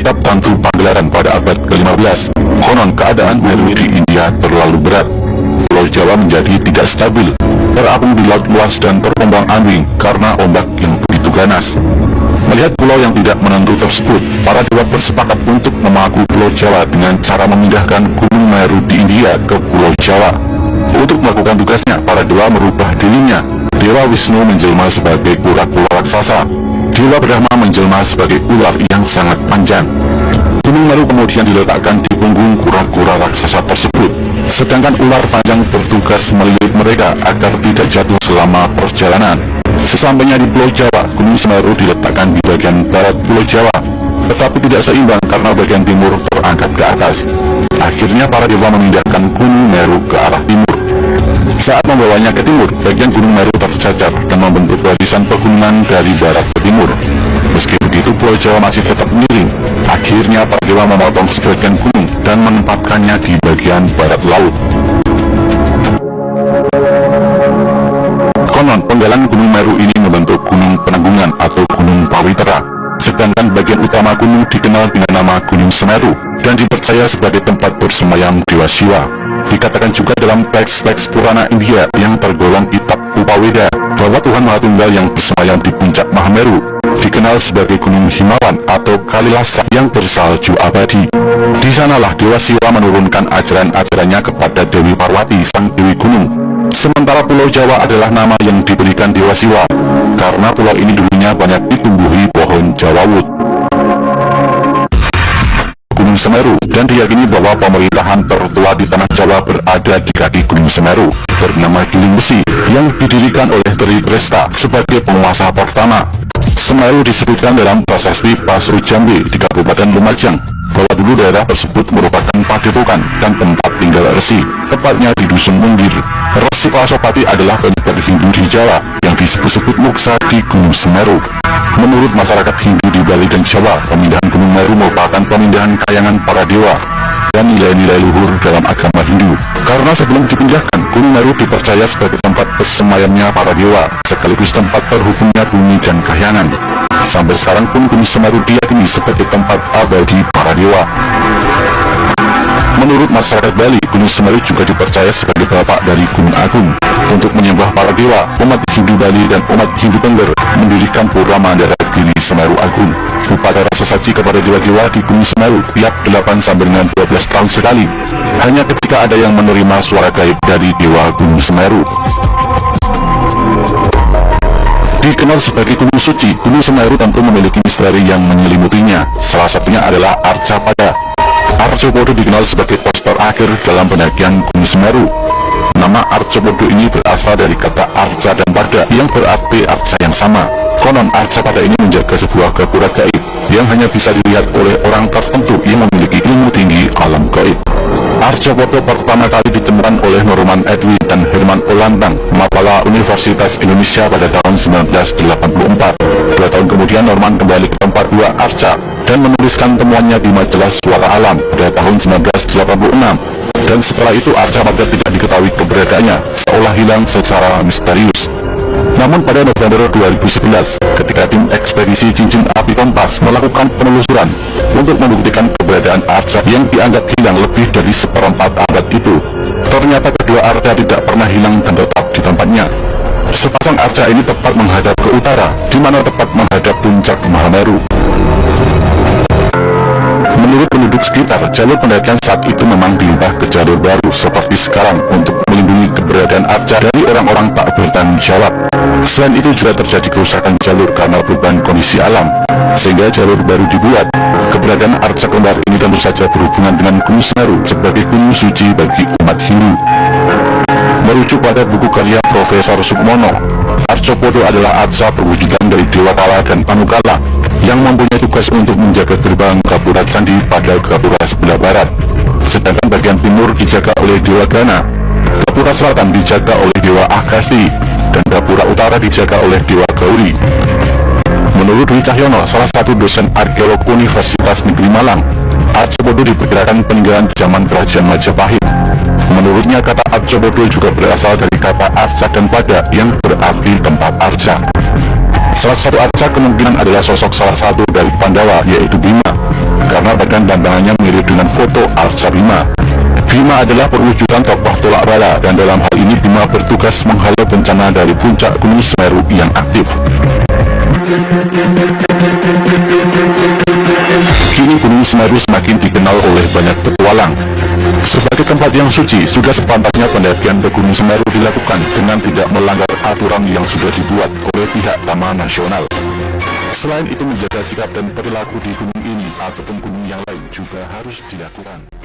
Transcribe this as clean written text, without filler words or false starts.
kitab Tantu Pagelaran pada abad ke-15. Konon keadaan Meru di India terlalu berat. Pulau Jawa menjadi tidak stabil, terapung di laut luas dan terombang-ambing karena ombak yang begitu ganas. Melihat pulau yang tidak menentu tersebut, para dewa bersepakat untuk memaku Pulau Jawa dengan cara memindahkan Gunung Meru di India ke Pulau Jawa. Untuk melakukan tugasnya, para dewa merubah dirinya. Dewa Wisnu menjelma sebagai kura-kura raksasa. Dewa Brahma menjelma sebagai ular yang sangat panjang. Gunung Meru kemudian diletakkan di punggung kura-kura raksasa tersebut, sedangkan ular panjang bertugas melilit mereka agar tidak jatuh selama perjalanan. Sesampainya di Pulau Jawa, Gunung Semeru diletakkan di bagian barat Pulau Jawa, tetapi tidak seimbang karena bagian timur terangkat ke atas. Akhirnya para dewa memindahkan Gunung Meru ke arah timur. Saat membawanya ke timur, bagian Gunung Meru tercacar dan membentuk barisan pegunungan dari barat ke timur. Meski begitu, Pulau Jawa masih tetap miring. Akhirnya para dewa memotong sebagian gunung dan menempatkannya di bagian barat laut. Konon, penggalan Gunung Meru ini membentuk Gunung Penanggungan atau Gunung Pawitera, sedangkan bagian utama gunung dikenal dengan nama Gunung Semeru dan dipercaya sebagai tempat bersemayam Dewa Siwa. Dikatakan juga dalam teks-teks Purana India yang tergolong kitab Upaweda bahwa Tuhan Maha Tunggal yang bersemayam di puncak Mahameru dikenal sebagai Gunung Himawan atau Kalilasa yang bersalju abadi. Di sanalah Dewa Siwa menurunkan ajaran-ajarannya kepada Dewi Parwati, sang Dewi Gunung. Sementara Pulau Jawa adalah nama yang diberikan Dewa Siwa karena pulau ini dulunya banyak ditumbuhi pohon jawawut. Gunung Semeru, dan diyakini bahwa pemerintahan tertua di tanah Jawa berada di kaki Gunung Semeru, bernama Giling Besi, yang didirikan oleh Tri Kresta sebagai penguasa pertama. Semeru disebutkan dalam prasasti Pasru Jambe di Kabupaten Lumajang bahwa dulu daerah tersebut merupakan padepokan dan tempat tinggal resi, tepatnya di Dusun Munggir. Resi Pasopati adalah penyebar Hindu di Jawa yang disebut-sebut Moksa di Gunung Semeru. Menurut masyarakat Hindu di Bali dan Jawa, pemindahan Gunung Meru merupakan pemindahan kayangan para dewa dan nilai-nilai luhur dalam agama Hindu. Karena sebelum dipindahkan, Gunung Meru dipercaya sebagai tempat bersemayamnya para dewa, sekaligus tempat terhubungnya bumi dan kahyangan. Sampai sekarang pun Gunung Semeru diyakini sebagai tempat abadi para dewa. Menurut masyarakat Bali, Gunung Semeru juga dipercaya sebagai bapak dari Gunung Agung. Untuk menyembah para dewa, umat Hindu Bali dan umat Hindu Tengger mendirikan pura Mandara-giri Semeru Agung. Upacara sesaji kepada dewa-dewa di Gunung Semeru tiap 8 sampai dengan 12 tahun sekali, hanya ketika ada yang menerima suara gaib dari dewa Gunung Semeru. Dikenal sebagai Gunung Suci, Gunung Semeru tentu memiliki misteri yang menyelimutinya. Salah satunya adalah Arcapada. Arcopodo dikenal sebagai pos terakhir dalam pendakian Gunung Semeru. Nama Arcopodo ini berasal dari kata arca dan pada yang berarti arca yang sama. Konon Arcapada ini menjaga sebuah gapura gaib yang hanya bisa dilihat oleh orang tertentu yang memiliki ilmu tinggi alam gaib. Arcopodo pertama kali ditemukan oleh Norman Edwin dan Herman Olantang, Mapala Universitas Indonesia pada tahun 1984. 2 tahun kemudian Norman kembali ke tempat gua Arca dan menuliskan temuannya di majalah Suara Alam pada tahun 1986. Dan setelah itu Arcapada tidak diketahui keberadaannya, seolah hilang secara misterius. Namun pada November 2011, ketika tim ekspedisi Cincin Api Kompas melakukan penelusuran untuk membuktikan keberadaan arca yang dianggap hilang lebih dari seperempat abad itu, ternyata kedua arca tidak pernah hilang dan tetap di tempatnya. Sepasang arca ini tepat menghadap ke utara, di mana tepat menghadap puncak Mahameru. Menurut penduduk sekitar, jalur pendakian saat itu memang diubah ke jalur baru seperti sekarang untuk melindungi keberadaan arca dari orang-orang tak bertanggung jawab. Selain itu juga terjadi kerusakan jalur karena perubahan kondisi alam, sehingga jalur baru dibuat. Keberadaan arca kembar ini tentu saja berhubungan dengan Gunung Semeru sebagai gunung suci bagi umat Hindu. Merujuk pada buku karya Profesor Sukmono, Arcopodo adalah arca perwujudan dari Dewa Kala dan Panukala yang mempunyai tugas untuk menjaga gerbang Gapura Candi pada Gapura sebelah barat, sedangkan bagian timur dijaga oleh Dewa Gana, Gapura selatan dijaga oleh Dewa Agasti, dan Gapura utara dijaga oleh Dewa Gauri. Menurut Dwi Cahyono, salah satu dosen arkeolog Universitas Negeri Malang, Arcopodo diperkirakan peninggalan zaman Kerajaan Majapahit. Menurutnya kata Arcopodo juga berasal dari kata arca dan pada yang berarti tempat arca. Salah satu arca kemungkinan adalah sosok salah satu dari Pandawa, yaitu Bima. karena badan dan tangannya mirip dengan foto Arca Bima. Bima adalah perwujudan tokoh tolak bala, dan dalam hal ini Bima bertugas menghalau bencana dari puncak Gunung Semeru yang aktif. Kini Gunung Semeru semakin dikenal oleh banyak petualang. Sebagai tempat yang suci, sudah sepantasnya pendakian ke Gunung Semeru dilakukan dengan tidak melanggar aturan yang sudah dibuat oleh pihak Taman Nasional. Selain itu, menjaga sikap dan perilaku di gunung ini ataupun gunung yang lain juga harus dilakukan.